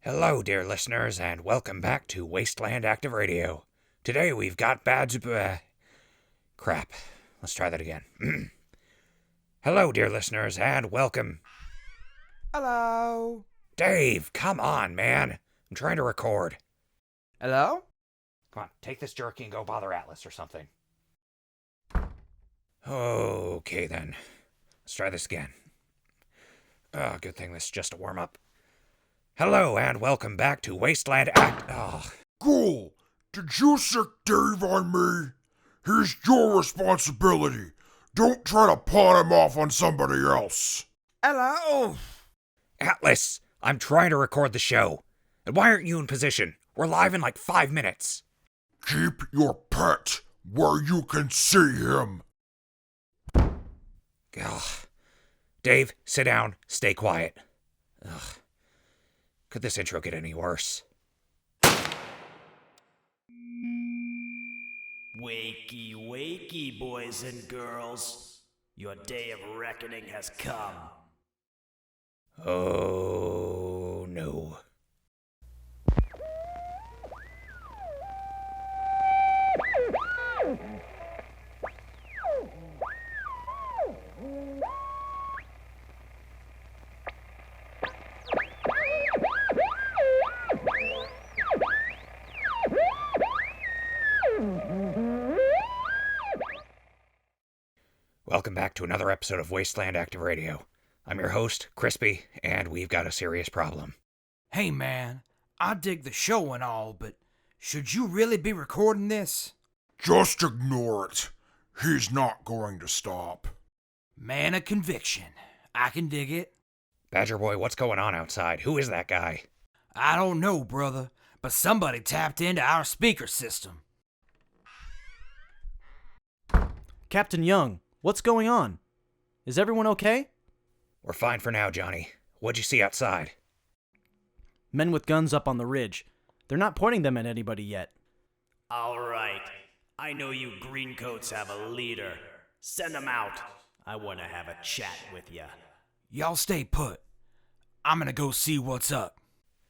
Hello, dear listeners, and welcome back to Wasteland Active Radio. Today we've got crap. Let's try that again. Hello, dear listeners, and welcome... Hello. Dave, come on, man. I'm trying to record. Hello? Come on, take this jerky and go bother Atlas or something. Okay, then. Let's try this again. Oh, good thing this is just a warm-up. Hello, and welcome back to Wasteland Ghoul, did you sick Dave on me? He's your responsibility. Don't try to pawn him off on somebody else. Hello? Atlas, I'm trying to record the show. And why aren't you in position? We're live in like 5 minutes. Keep your pet where you can see him. Ugh. Dave, sit down. Stay quiet. Ugh. Could this intro get any worse? Wakey, wakey, boys and girls. Your day of reckoning has come. Oh, no. Welcome back to another episode of Wasteland Active Radio. I'm your host, Crispy, and we've got a serious problem. Hey man, I dig the show and all, but should you really be recording this? Just ignore it. He's not going to stop. Man of conviction. I can dig it. Badger Boy, what's going on outside? Who is that guy? I don't know, brother, but somebody tapped into our speaker system. Captain Young, what's going on? Is everyone okay? We're fine for now, Johnny. What'd you see outside? Men with guns up on the ridge. They're not pointing them at anybody yet. All right. I know you greencoats have a leader. Send them out. I want to have a chat with ya. Y'all stay put. I'm gonna go see what's up.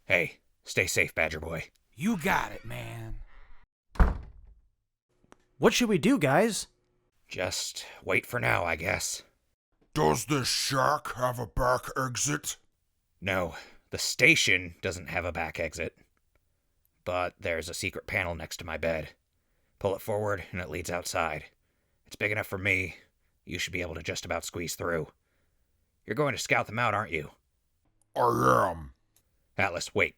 Hey, stay safe, Badger Boy. You got it, man. What should we do, guys? Just wait for now, I guess. Does this shack have a back exit? No, the station doesn't have a back exit. But there's a secret panel next to my bed. Pull it forward and it leads outside. It's big enough for me. You should be able to just about squeeze through. You're going to scout them out, aren't you? I am. Atlas, wait.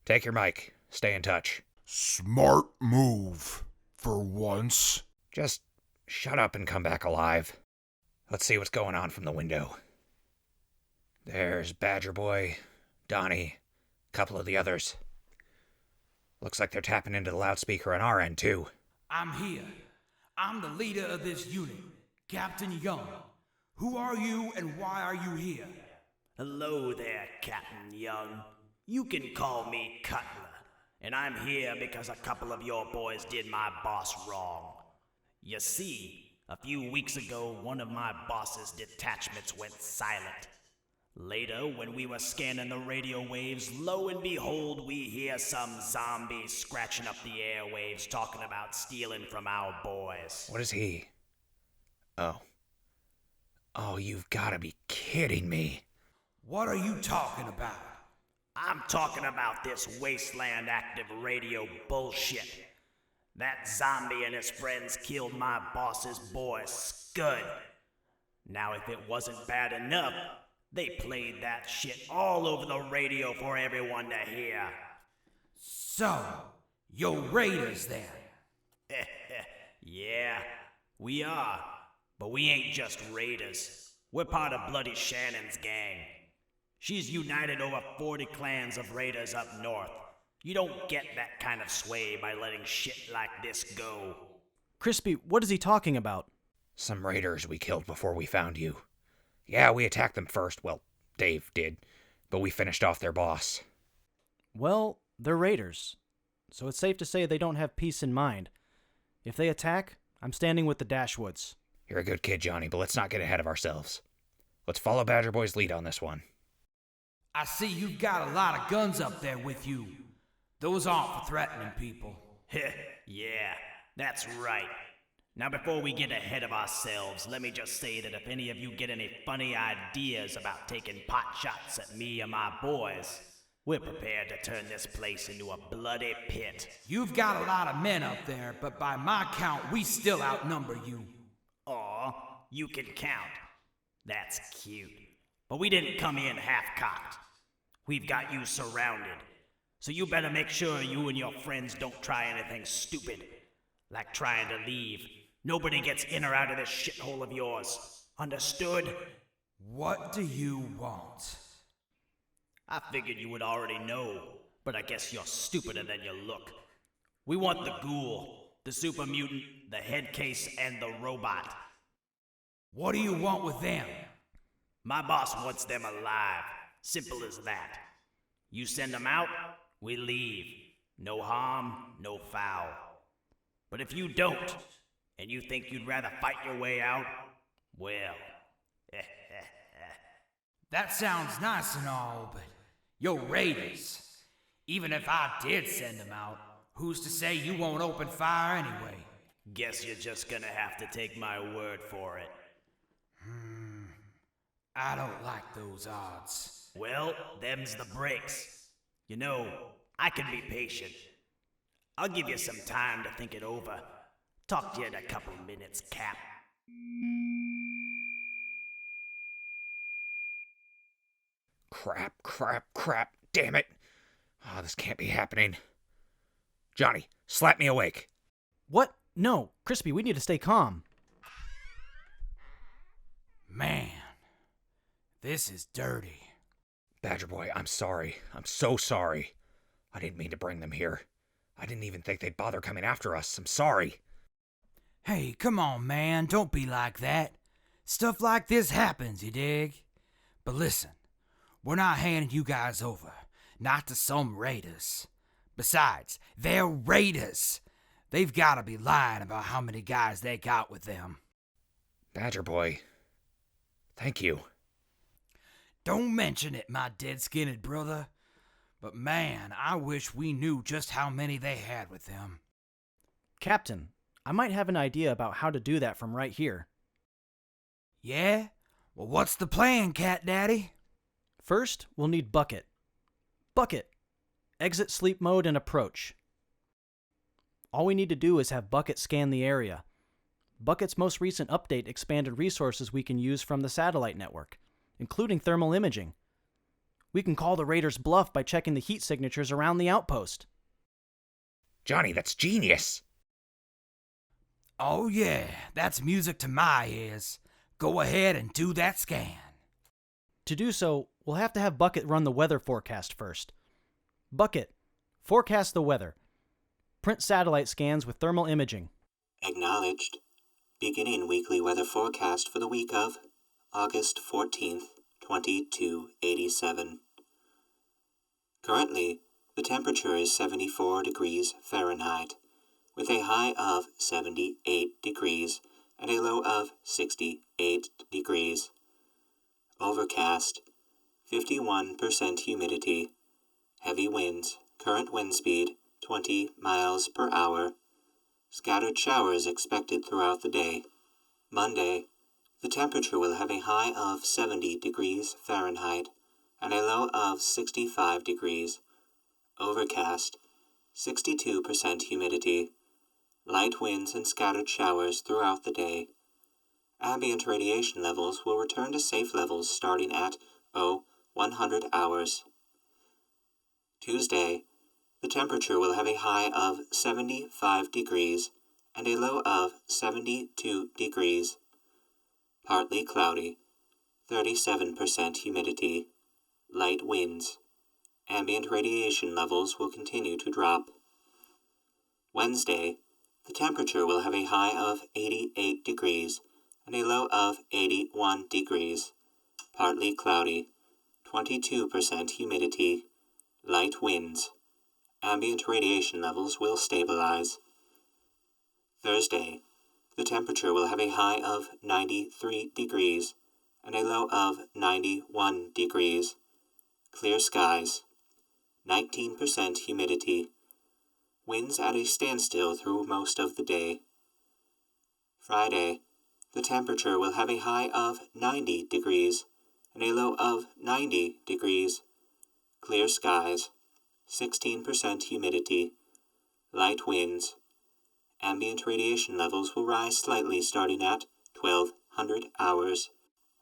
Take your mic. Stay in touch. Smart move. For once. Just shut up and come back alive. Let's see what's going on from the window. There's Badger Boy, Donny, a couple of the others. Looks like they're tapping into the loudspeaker on our end, too. I'm here. I'm the leader of this unit, Captain Young. Who are you and why are you here? Hello there, Captain Young. You can call me Cutler. And I'm here because a couple of your boys did my boss wrong. You see, a few weeks ago, one of my boss's detachments went silent. Later, when we were scanning the radio waves, lo and behold, we hear some zombies scratching up the airwaves talking about stealing from our boys. What is he? Oh, you've got to be kidding me. What are you talking about? I'm talking about this Wasteland Active Radio bullshit. That zombie and his friends killed my boss's boy, Scud. Now, if it wasn't bad enough, they played that shit all over the radio for everyone to hear. So, you're raiders then? Yeah, we are. But we ain't just raiders. We're part of Bloody Shannon's gang. She's united over 40 clans of raiders up north. You don't get that kind of sway by letting shit like this go. Crispy, what is he talking about? Some raiders we killed before we found you. Yeah, we attacked them first. Well, Dave did. But we finished off their boss. Well, they're raiders. So it's safe to say they don't have peace in mind. If they attack, I'm standing with the Dashwoods. You're a good kid, Johnny, but let's not get ahead of ourselves. Let's follow Badger Boy's lead on this one. I see you've got a lot of guns up there with you. Those aren't for threatening people. Yeah, that's right. Now before we get ahead of ourselves, let me just say that if any of you get any funny ideas about taking pot shots at me or my boys, we're prepared to turn this place into a bloody pit. You've got a lot of men up there, but by my count, we still outnumber you. Aw, you can count. That's cute. But we didn't come in half-cocked. We've got you surrounded. So you better make sure you and your friends don't try anything stupid. Like trying to leave. Nobody gets in or out of this shithole of yours. Understood? What do you want? I figured you would already know, but I guess you're stupider than you look. We want the ghoul, the super mutant, the head case, and the robot. What do you want with them? My boss wants them alive. Simple as that. You send them out, we leave. No harm, no foul. But if you don't, and you think you'd rather fight your way out, well, That sounds nice and all, but you're raiders. Even if I did send them out, who's to say you won't open fire anyway? guess you're just gonna have to take my word for it. I don't like those odds. Well, them's the breaks. You know, I can be patient. I'll give you some time to think it over. Talk to you in a couple minutes, Cap. Crap. Damn it. Oh, this can't be happening. Johnny, slap me awake. What? No, Crispy, we need to stay calm. Man, this is dirty. Badger Boy, I'm sorry. I'm so sorry. I didn't mean to bring them here. I didn't even think they'd bother coming after us. I'm sorry. Hey, come on, man, don't be like that. Stuff like this happens, you dig? But listen, we're not handing you guys over. Not to some raiders. Besides, they're raiders. They've got to be lying about how many guys they got with them. Badger Boy, thank you. Don't mention it, my dead-skinned brother. But man, I wish we knew just how many they had with them. Captain, I might have an idea about how to do that from right here. Yeah? Well, what's the plan, Cat Daddy? First, we'll need Bucket. Bucket! Exit sleep mode and approach. All we need to do is have Bucket scan the area. Bucket's most recent update expanded resources we can use from the satellite network, including thermal imaging. We can call the raiders' bluff by checking the heat signatures around the outpost. Johnny, that's genius. Oh yeah, that's music to my ears. Go ahead and do that scan. To do so, we'll have to have Bucket run the weather forecast first. Bucket, forecast the weather. Print satellite scans with thermal imaging. Acknowledged. Beginning weekly weather forecast for the week of August 14th, 2287. Currently, the temperature is 74 degrees Fahrenheit, with a high of 78 degrees and a low of 68 degrees. Overcast, 51% humidity, heavy winds, current wind speed 20 miles per hour. Scattered showers expected throughout the day. Monday, the temperature will have a high of 70 degrees Fahrenheit and a low of 65 degrees. Overcast, 62% humidity, light winds and scattered showers throughout the day. Ambient radiation levels will return to safe levels starting at 100 hours. Tuesday, the temperature will have a high of 75 degrees and a low of 72 degrees. Partly cloudy, 37% humidity, light winds. Ambient radiation levels will continue to drop. Wednesday, the temperature will have a high of 88 degrees and a low of 81 degrees. Partly cloudy, 22% humidity, light winds. Ambient radiation levels will stabilize. Thursday, the temperature will have a high of 93 degrees and a low of 91 degrees. Clear skies. 19% humidity. Winds at a standstill through most of the day. Friday, the temperature will have a high of 90 degrees and a low of 90 degrees. Clear skies. 16% humidity. Light winds. Ambient radiation levels will rise slightly starting at 1200 hours.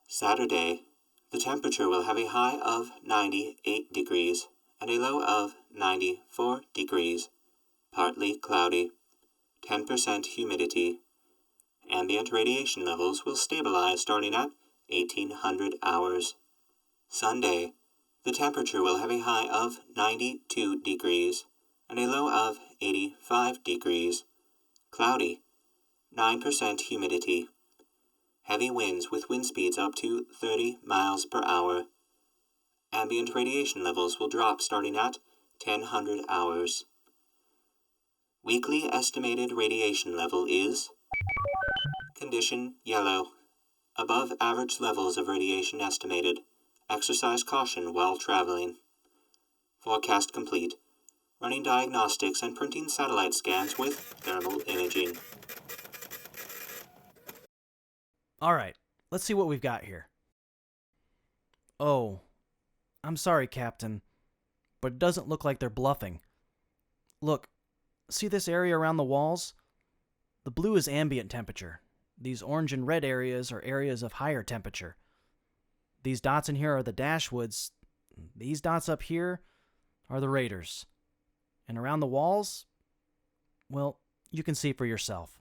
Saturday, the temperature will have a high of 98 degrees and a low of 94 degrees. Partly cloudy. 10% humidity. Ambient radiation levels will stabilize starting at 1800 hours. Sunday, the temperature will have a high of 92 degrees and a low of 85 degrees. Cloudy. 9% humidity. Heavy winds with wind speeds up to 30 miles per hour. Ambient radiation levels will drop starting at 1000 hours. Weekly estimated radiation level is condition yellow. Above average levels of radiation estimated. Exercise caution while traveling. Forecast complete. Running diagnostics and printing satellite scans with thermal imaging. Alright, let's see what we've got here. Oh, I'm sorry, Captain, but it doesn't look like they're bluffing. Look, see this area around the walls? The blue is ambient temperature. These orange and red areas are areas of higher temperature. These dots in here are the Dashwoods. These dots up here are the Raiders. And around the walls, well, you can see for yourself.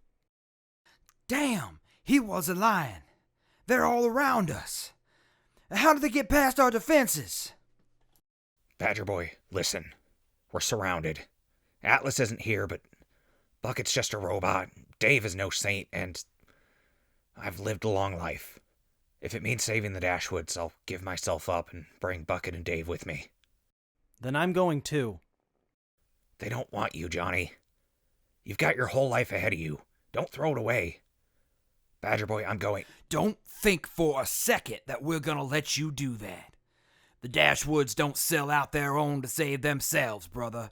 Damn, he wasn't lying. They're all around us. How did they get past our defenses? Badger Boy, listen. We're surrounded. Atlas isn't here, but Bucket's just a robot. Dave is no saint, and I've lived a long life. If it means saving the Dashwoods, I'll give myself up and bring Bucket and Dave with me. Then I'm going too. They don't want you, Johnny. You've got your whole life ahead of you. Don't throw it away. Badger Boy, I'm going. Don't think for a second that we're gonna let you do that. The Dashwoods don't sell out their own to save themselves, brother.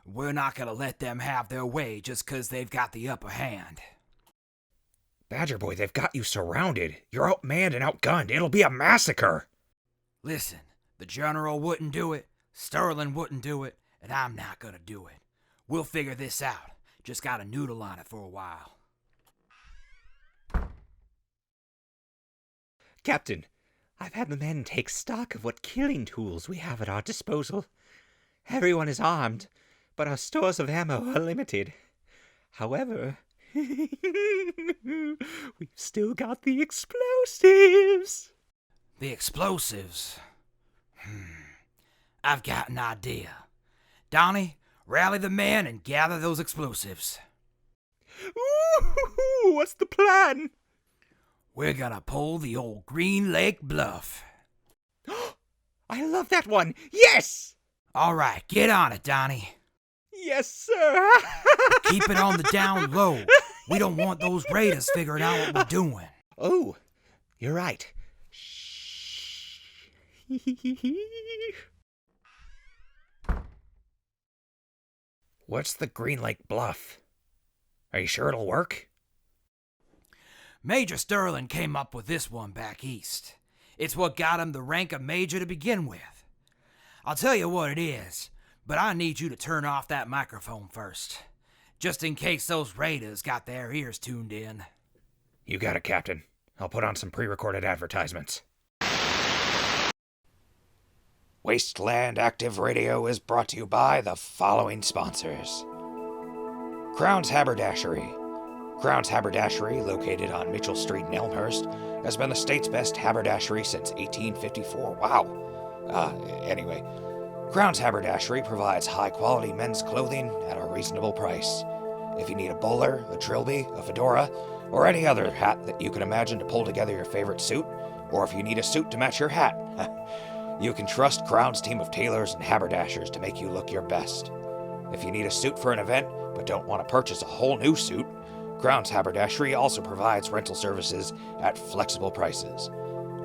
We're not gonna let them have their way just 'cause they've got the upper hand. Badger Boy, they've got you surrounded. You're outmanned and outgunned. It'll be a massacre. Listen, the General wouldn't do it, Sterling wouldn't do it, and I'm not gonna do it. We'll figure this out. Just gotta noodle on it for a while. Captain, I've had the men take stock of what killing tools we have at our disposal. Everyone is armed, but our stores of ammo are limited. However, we've still got the explosives. The explosives? I've got an idea. Donny, rally the men and gather those explosives. Ooh, what's the plan? We're gonna pull the old Green Lake Bluff. I love that one. Yes! All right, get on it, Donny. Yes, sir. Keep it on the down low. We don't want those raiders figuring out what we're doing. Oh, you're right. What's the Green Lake Bluff? Are you sure it'll work? Major Sterling came up with this one back east. It's what got him the rank of major to begin with. I'll tell you what it is, but I need you to turn off that microphone first, just in case those raiders got their ears tuned in. You got it, Captain. I'll put on some pre-recorded advertisements. Wasteland Active Radio is brought to you by the following sponsors. Crown's Haberdashery. Crown's Haberdashery, located on Mitchell Street in Elmhurst, has been the state's best haberdashery since 1854. Wow. Anyway, Crown's Haberdashery provides high-quality men's clothing at a reasonable price. If you need a bowler, a trilby, a fedora, or any other hat that you can imagine to pull together your favorite suit, or if you need a suit to match your hat, you can trust Crown's team of tailors and haberdashers to make you look your best. If you need a suit for an event, but don't want to purchase a whole new suit, Crown's Haberdashery also provides rental services at flexible prices.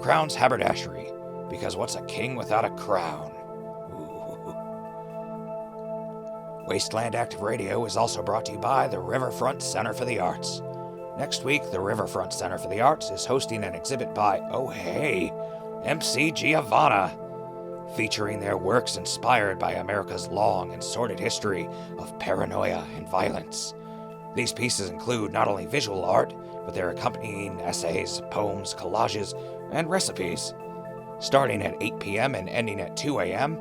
Crown's Haberdashery, because what's a king without a crown? Wasteland Active Radio is also brought to you by the Riverfront Center for the Arts. Next week, the Riverfront Center for the Arts is hosting an exhibit by, MC Giovanna, featuring their works inspired by America's long and sordid history of paranoia and violence. These pieces include not only visual art, but their accompanying essays, poems, collages, and recipes. Starting at 8 p.m. and ending at 2 a.m.,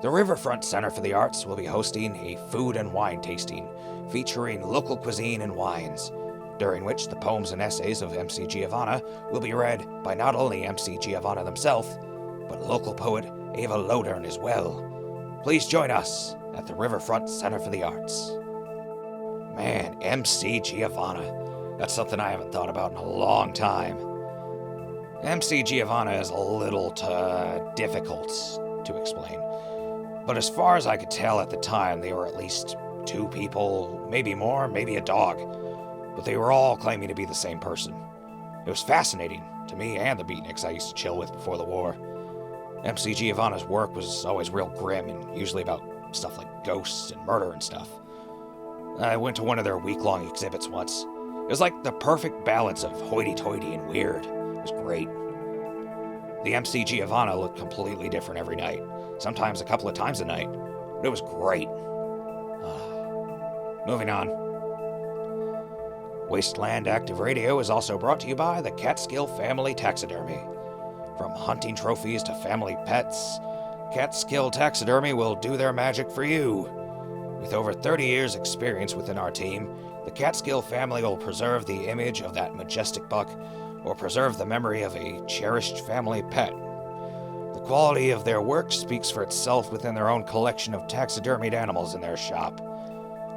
the Riverfront Center for the Arts will be hosting a food and wine tasting featuring local cuisine and wines, during which the poems and essays of MC Giovanna will be read by not only MC Giovanna themselves, but local poet Ava Lodern as well. Please join us at the Riverfront Center for the Arts. Man, MC Giovanna. That's something I haven't thought about in a long time. MC Giovanna is a little difficult to explain. But as far as I could tell at the time, they were at least 2 people, maybe more, maybe a dog. But they were all claiming to be the same person. It was fascinating to me and the beatniks I used to chill with before the war. MC Giovanna's work was always real grim and usually about stuff like ghosts and murder and stuff. I went to one of their week-long exhibits once. It was like the perfect balance of hoity-toity and weird. It was great. The MC Giovanna looked completely different every night, sometimes a couple of times a night, but it was great. Moving on. Wasteland Active Radio is also brought to you by the Catskill Family Taxidermy. From hunting trophies to family pets, Catskill Taxidermy will do their magic for you. With over 30 years' experience within our team, the Catskill family will preserve the image of that majestic buck or preserve the memory of a cherished family pet. The quality of their work speaks for itself within their own collection of taxidermied animals in their shop.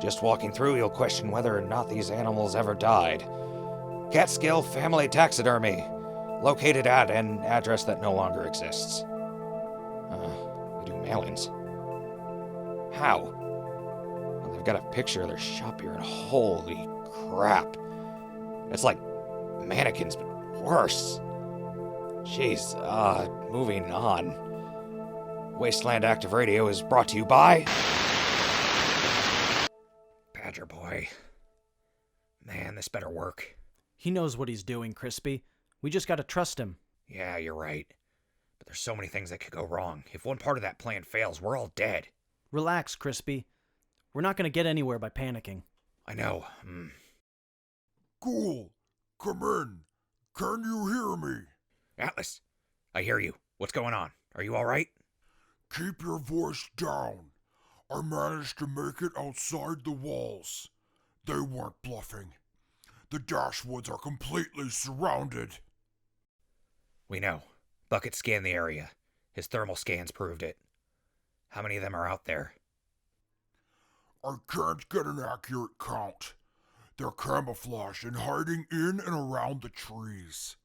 Just walking through, you'll question whether or not these animals ever died. Catskill Family Taxidermy, located at an address that no longer exists. We do mailings. How? Well, they've got a picture of their shop here, and holy crap. It's like mannequins, but worse. Jeez, moving on. Wasteland Active Radio is brought to you by... Badger Boy. Man, this better work. He knows what he's doing, Crispy. We just gotta trust him. Yeah, you're right. But there's so many things that could go wrong. If one part of that plan fails, we're all dead. Relax, Crispy. We're not gonna get anywhere by panicking. I know. Ghoul, come in. Can you hear me? Atlas, I hear you. What's going on? Are you all right? Keep your voice down. I managed to make it outside the walls. They weren't bluffing. The Dashwoods are completely surrounded. We know. Bucket scanned the area. His thermal scans proved it. How many of them are out there? I can't get an accurate count. They're camouflaged and hiding in and around the trees.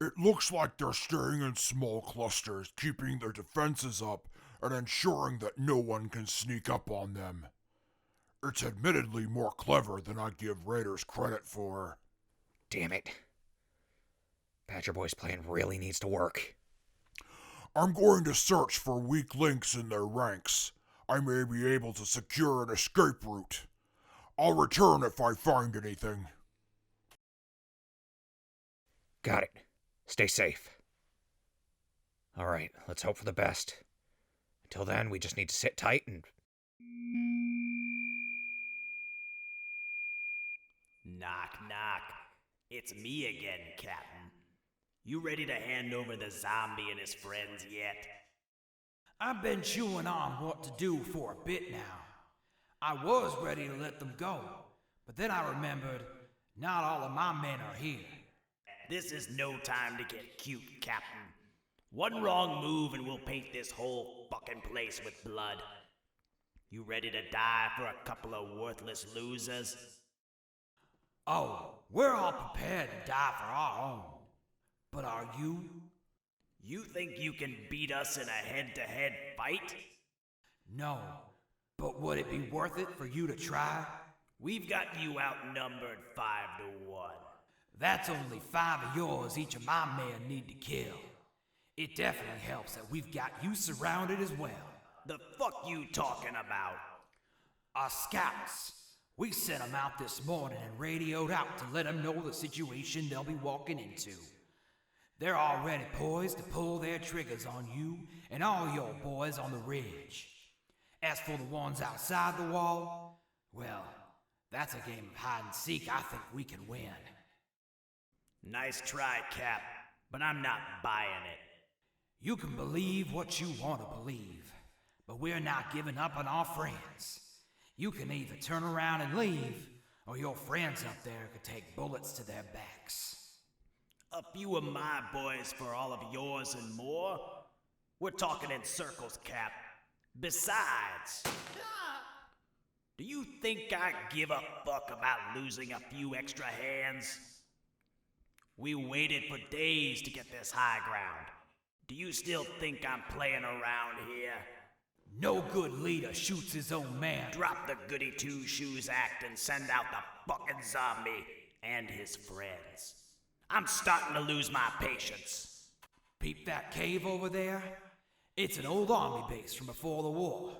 It looks like they're staying in small clusters, keeping their defenses up and ensuring that no one can sneak up on them. It's admittedly more clever than I give raiders credit for. Damn it. Badger Boy's plan really needs to work. I'm going to search for weak links in their ranks. I may be able to secure an escape route. I'll return if I find anything. Got it. Stay safe. All right, let's hope for the best. Until then, we just need to sit tight and... Knock, knock. It's me again, Captain. You ready to hand over the zombie and his friends yet? I've been chewing on what to do for a bit now. I was ready to let them go, but then I remembered not all of my men are here. This is no time to get cute, Captain. One wrong move and we'll paint this whole fucking place with blood. You ready to die for a couple of worthless losers? Oh, we're all prepared to die for our own. But are you? You think you can beat us in a head-to-head fight? No, but would it be worth it for you to try? We've got you outnumbered 5-1. That's only 5 of yours each of my men need to kill. It definitely helps that we've got you surrounded as well. The fuck you talking about? Our scouts. We sent them out this morning and radioed out to let them know the situation they'll be walking into. They're already poised to pull their triggers on you and all your boys on the ridge. As for the ones outside the wall, well, that's a game of hide and seek I think we can win. Nice try, Cap, but I'm not buying it. You can believe what you want to believe, but we're not giving up on our friends. You can either turn around and leave, or your friends up there could take bullets to their backs. A few of my boys for all of yours and more? We're talking in circles, Cap. Besides, do you think I give a fuck about losing a few extra hands? We waited for days to get this high ground. Do you still think I'm playing around here? No good leader shoots his own man. Drop the goody two-shoes act and send out the fucking zombie and his friends. I'm starting to lose my patience. Peep that cave over there? It's an old army base from before the war.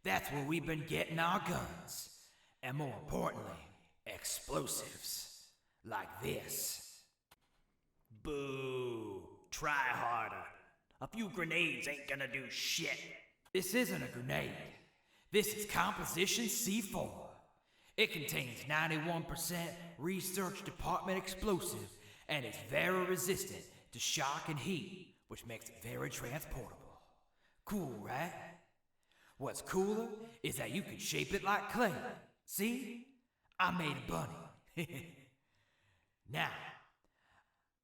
That's where we've been getting our guns. And more importantly, explosives. Like this. Boo. Try harder. A few grenades ain't gonna do shit. This isn't a grenade. This is Composition C4. It contains 91% Research Department explosive, and it's very resistant to shock and heat, which makes it very transportable. Cool, right? What's cooler is that you can shape it like clay. See? I made a bunny. Now,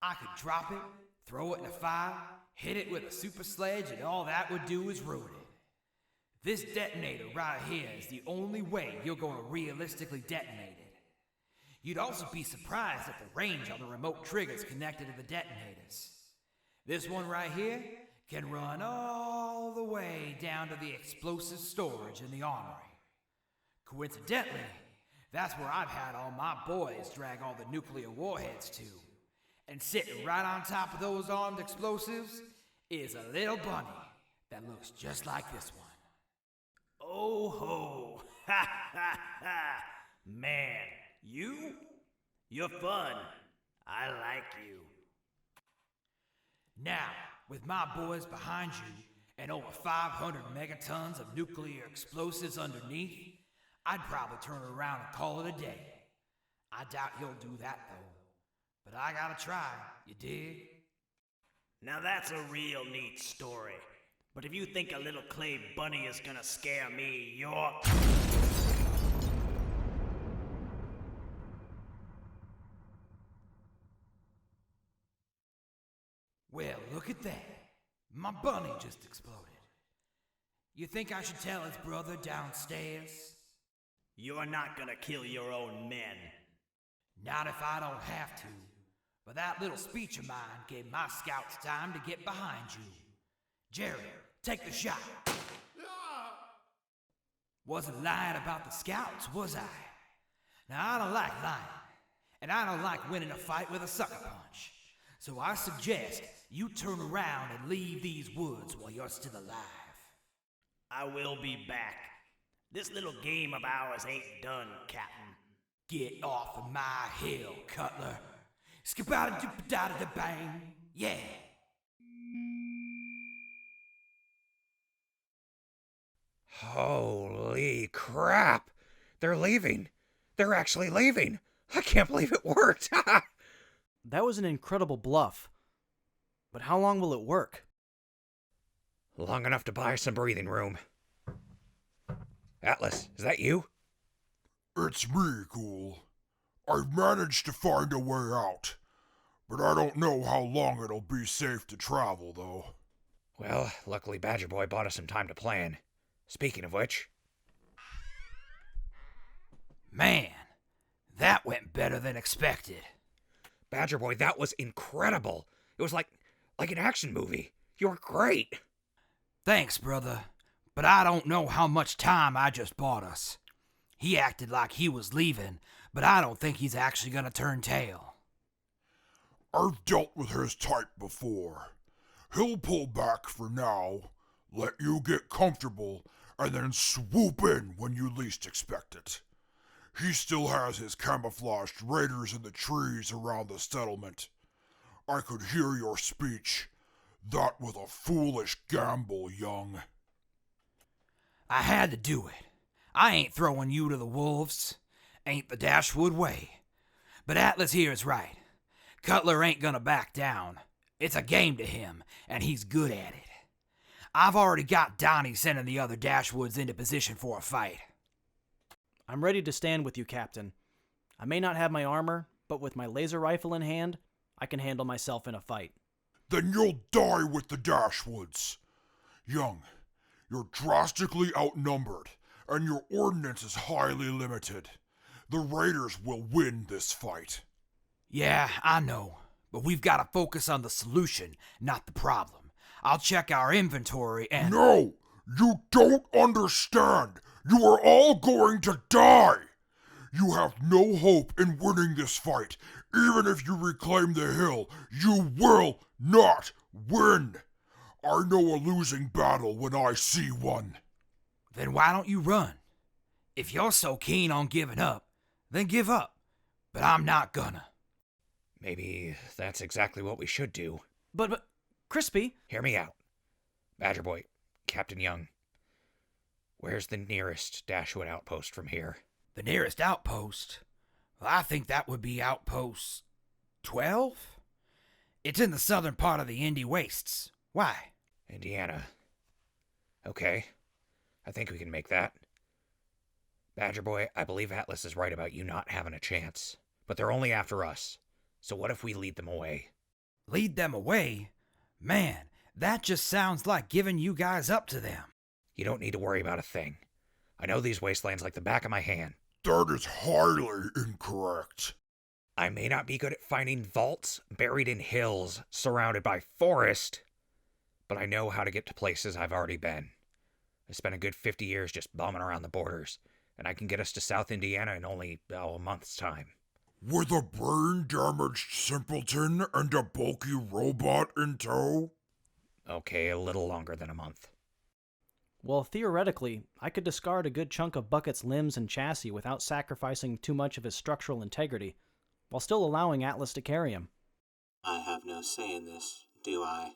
I could drop it, throw it in a fire, hit it with a super sledge, and all that would do is ruin it. This detonator right here is the only way you're going to realistically detonate it. You'd also be surprised at the range on the remote triggers connected to the detonators. This one right here can run all the way down to the explosive storage in the armory. Coincidentally, that's where I've had all my boys drag all the nuclear warheads to. And sitting right on top of those armed explosives is a little bunny that looks just like this one. Oh ho! Ha ha ha! Man, you're fun. I like you. Now, with my boys behind you and over 500 megatons of nuclear explosives underneath, I'd probably turn around and call it a day. I doubt he'll do that though. But I gotta try, you dig? Now that's a real neat story. But if you think a little clay bunny is gonna scare me, you're... Well, look at that. My bunny just exploded. You think I should tell his brother downstairs? You're not gonna kill your own men. Not if I don't have to. But that little speech of mine gave my scouts time to get behind you. Jerry, take the shot. Wasn't lying about the scouts, was I? Now, I don't like lying. And I don't like winning a fight with a sucker punch. So I suggest you turn around and leave these woods while you're still alive. I will be back. This little game of ours ain't done, Captain. Get off of my hill, Cutler. Skip-out-a-dip-a-da-da-bang. Yeah. Holy crap! They're leaving. They're actually leaving. I can't believe it worked. That was an incredible bluff. But how long will it work? Long enough to buy some breathing room. Atlas, is that you? It's me, Ghoul. I've managed to find a way out, but I don't know how long it'll be safe to travel, though. Well, luckily Badger Boy bought us some time to plan. Speaking of which... Man, that went better than expected. Badger Boy, that was incredible. It was like an action movie. You were great. Thanks, brother. But I don't know how much time I just bought us. He acted like he was leaving, but I don't think he's actually gonna turn tail. I've dealt with his type before. He'll pull back for now, let you get comfortable, and then swoop in when you least expect it. He still has his camouflaged raiders in the trees around the settlement. I could hear your speech. That was a foolish gamble, young. I had to do it. I ain't throwing you to the wolves. Ain't the Dashwood way. But Atlas here is right. Cutler ain't gonna back down. It's a game to him, and he's good at it. I've already got Donny sending the other Dashwoods into position for a fight. I'm ready to stand with you, Captain. I may not have my armor, but with my laser rifle in hand, I can handle myself in a fight. Then you'll die with the Dashwoods. Young, you're drastically outnumbered, and your ordnance is highly limited. The Raiders will win this fight. Yeah, I know. But we've got to focus on the solution, not the problem. I'll check our inventory and... No! You don't understand! You are all going to die! You have no hope in winning this fight. Even if you reclaim the hill, you will not win! I know a losing battle when I see one. Then why don't you run? If you're so keen on giving up, then give up. But I'm not gonna. Maybe that's exactly what we should do. But, Crispy... Hear me out. Badger Boy, Captain Young. Where's the nearest Dashwood outpost from here? The nearest outpost? Well, I think that would be outpost 12? It's in the southern part of the Indy Wastes. Why? Indiana. Okay. I think we can make that. Badger Boy, I believe Atlas is right about you not having a chance. But they're only after us. So what if we lead them away? Lead them away? Man, that just sounds like giving you guys up to them. You don't need to worry about a thing. I know these wastelands like the back of my hand. That is highly incorrect. I may not be good at finding vaults buried in hills surrounded by forest, but I know how to get to places I've already been. I spent a good 50 years just bumming around the borders, and I can get us to South Indiana in only a month's time. With a brain-damaged simpleton and a bulky robot in tow? Okay, a little longer than a month. Well, theoretically, I could discard a good chunk of Bucket's limbs and chassis without sacrificing too much of his structural integrity, while still allowing Atlas to carry him. I have no say in this, do I?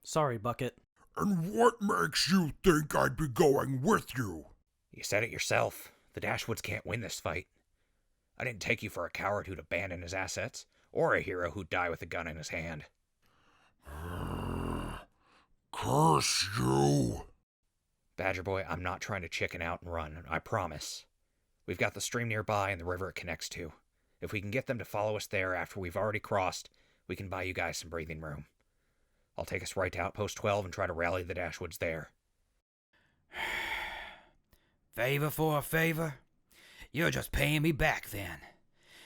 Sorry, Bucket. And what makes you think I'd be going with you? You said it yourself. The Dashwoods can't win this fight. I didn't take you for a coward who'd abandon his assets, or a hero who'd die with a gun in his hand. Curse you! Badger Boy, I'm not trying to chicken out and run, I promise. We've got the stream nearby and the river it connects to. If we can get them to follow us there after we've already crossed, we can buy you guys some breathing room. I'll take us right to Outpost 12 and try to rally the Dashwoods there. Favor for a favor? You're just paying me back then.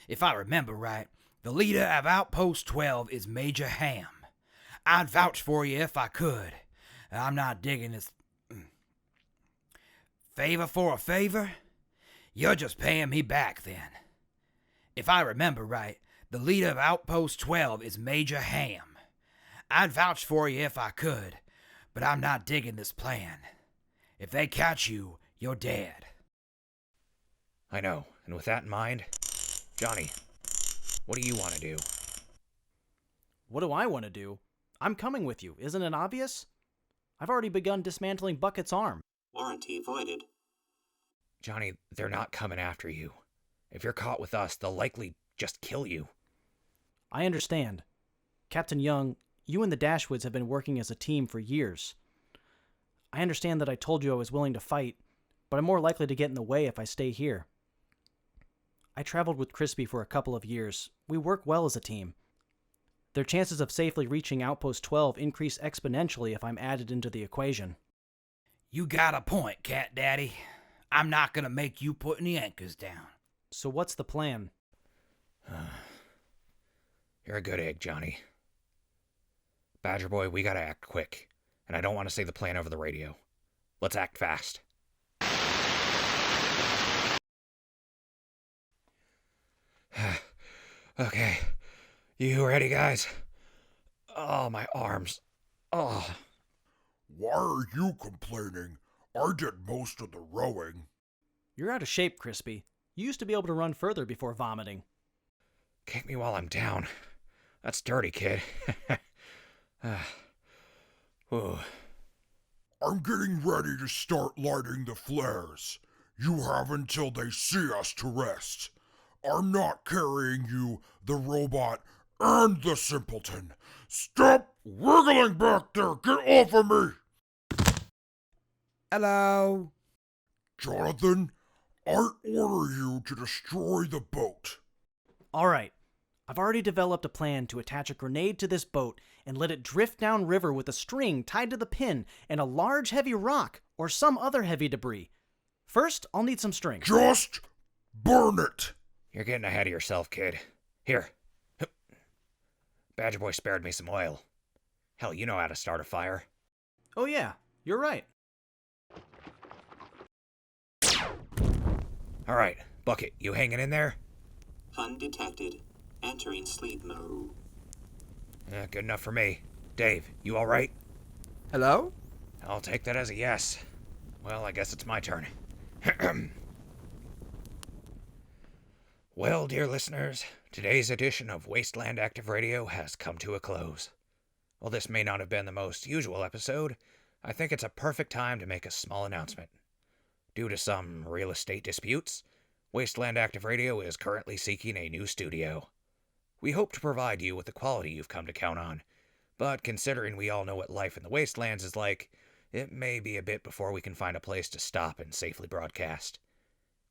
If I remember right, the leader of Outpost 12 is Major Ham. I'd vouch for you if I could. I'm not digging this. Favor for a favor? You're just paying me back then. If I remember right, the leader of Outpost 12 is Major Ham. I'd vouch for you if I could, but I'm not digging this plan. If they catch you, you're dead. I know, and with that in mind, Johnny, what do you want to do? What do I want to do? I'm coming with you, isn't it obvious? I've already begun dismantling Bucket's arm. Warranty voided. Johnny, they're not coming after you. If you're caught with us, they'll likely just kill you. I understand. Captain Young, you and the Dashwoods have been working as a team for years. I understand that I told you I was willing to fight, but I'm more likely to get in the way if I stay here. I traveled with Crispy for a couple of years. We work well as a team. Their chances of safely reaching Outpost 12 increase exponentially if I'm added into the equation. You got a point, Cat Daddy. I'm not gonna make you put any anchors down. So what's the plan? You're a good egg, Johnny. Badger Boy, we gotta act quick, and I don't want to say the plan over the radio. Let's act fast. Okay. You ready, guys? Oh, my arms. Oh. Why are you complaining? I did most of the rowing. You're out of shape, Crispy. You used to be able to run further before vomiting. Kick me while I'm down. That's dirty, kid. Ooh. I'm getting ready to start lighting the flares. You have until they see us to rest. I'm not carrying you, the robot, and the simpleton. Stop wiggling back there! Get off of me! Hello? Jonathan, I order you to destroy the boat. All right. I've already developed a plan to attach a grenade to this boat and let it drift down river with a string tied to the pin and a large heavy rock or some other heavy debris. First, I'll need some string. Just burn it! You're getting ahead of yourself, kid. Here. Badger Boy spared me some oil. Hell, you know how to start a fire. Oh yeah, you're right. All right, Bucket, you hanging in there? Undetected. Entering sleep mode. Good enough for me. Dave, you all right? Hello? I'll take that as a yes. Well, I guess it's my turn. Well, dear listeners, today's edition of Wasteland Active Radio has come to a close. While this may not have been the most usual episode, I think it's a perfect time to make a small announcement. Due to some real estate disputes, Wasteland Active Radio is currently seeking a new studio. We hope to provide you with the quality you've come to count on, but considering we all know what life in the Wastelands is like, it may be a bit before we can find a place to stop and safely broadcast.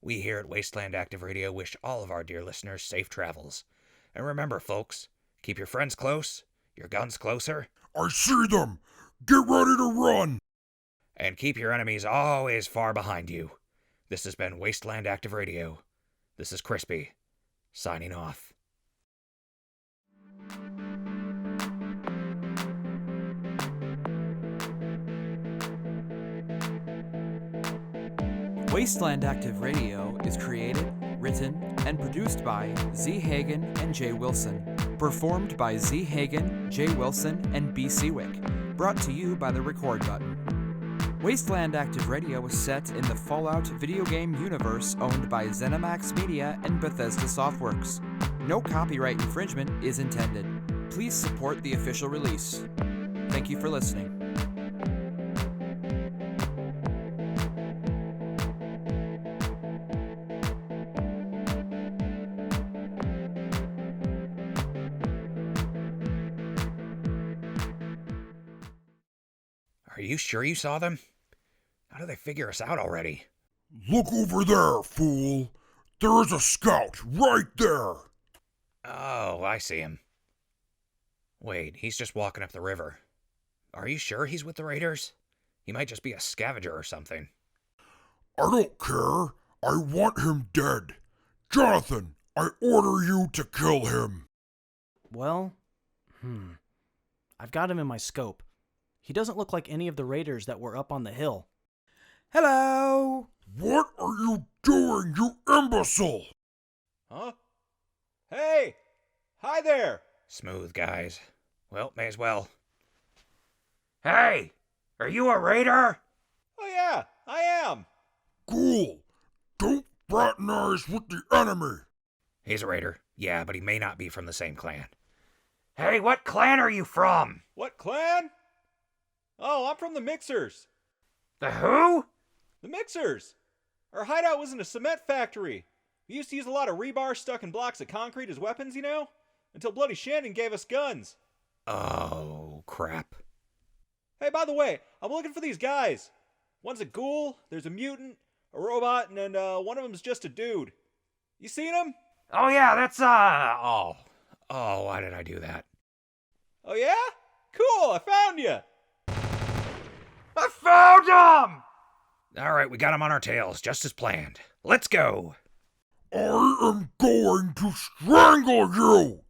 We here at Wasteland Active Radio wish all of our dear listeners safe travels. And remember, folks, keep your friends close, your guns closer, I see them! Get ready to run! and keep your enemies always far behind you. This has been Wasteland Active Radio. This is Crispy, signing off. Wasteland Active Radio is created, written, and produced by Z. Hagen and J. Wilson. Performed by Z. Hagen, J. Wilson, and B. Sewick. Brought to you by the record button. Wasteland Active Radio is set in the Fallout video game universe owned by ZeniMax Media and Bethesda Softworks. No copyright infringement is intended. Please support the official release. Thank you for listening. Are you sure you saw them? How do they figure us out already? Look over there, fool! There is a scout right there! Oh, I see him. Wait, he's just walking up the river. Are you sure he's with the raiders? He might just be a scavenger or something. I don't care. I want him dead. Jonathan, I order you to kill him. Well, I've got him in my scope. He doesn't look like any of the raiders that were up on the hill. Hello? What are you doing, you imbecile? Huh? Hey! Hi there! Smooth, guys. Well, may as well. Hey! Are you a raider? Oh yeah, I am! Cool. Don't fraternize with the enemy. He's a raider. Yeah, but he may not be from the same clan. Hey, what clan are you from? What clan? Oh, I'm from the Mixers. The who? The Mixers! Our hideout was in a cement factory. We used to use a lot of rebar stuck in blocks of concrete as weapons, you know? Until Bloody Shannon gave us guns. Oh, crap. Hey, by the way, I'm looking for these guys. One's a ghoul, there's a mutant, a robot, and then one of them's just a dude. You seen him? Oh, yeah, that's, Oh, why did I do that? Oh yeah? Cool, I found you! I found him! All right, we got him on our tails, just as planned. Let's go. I am going to strangle you.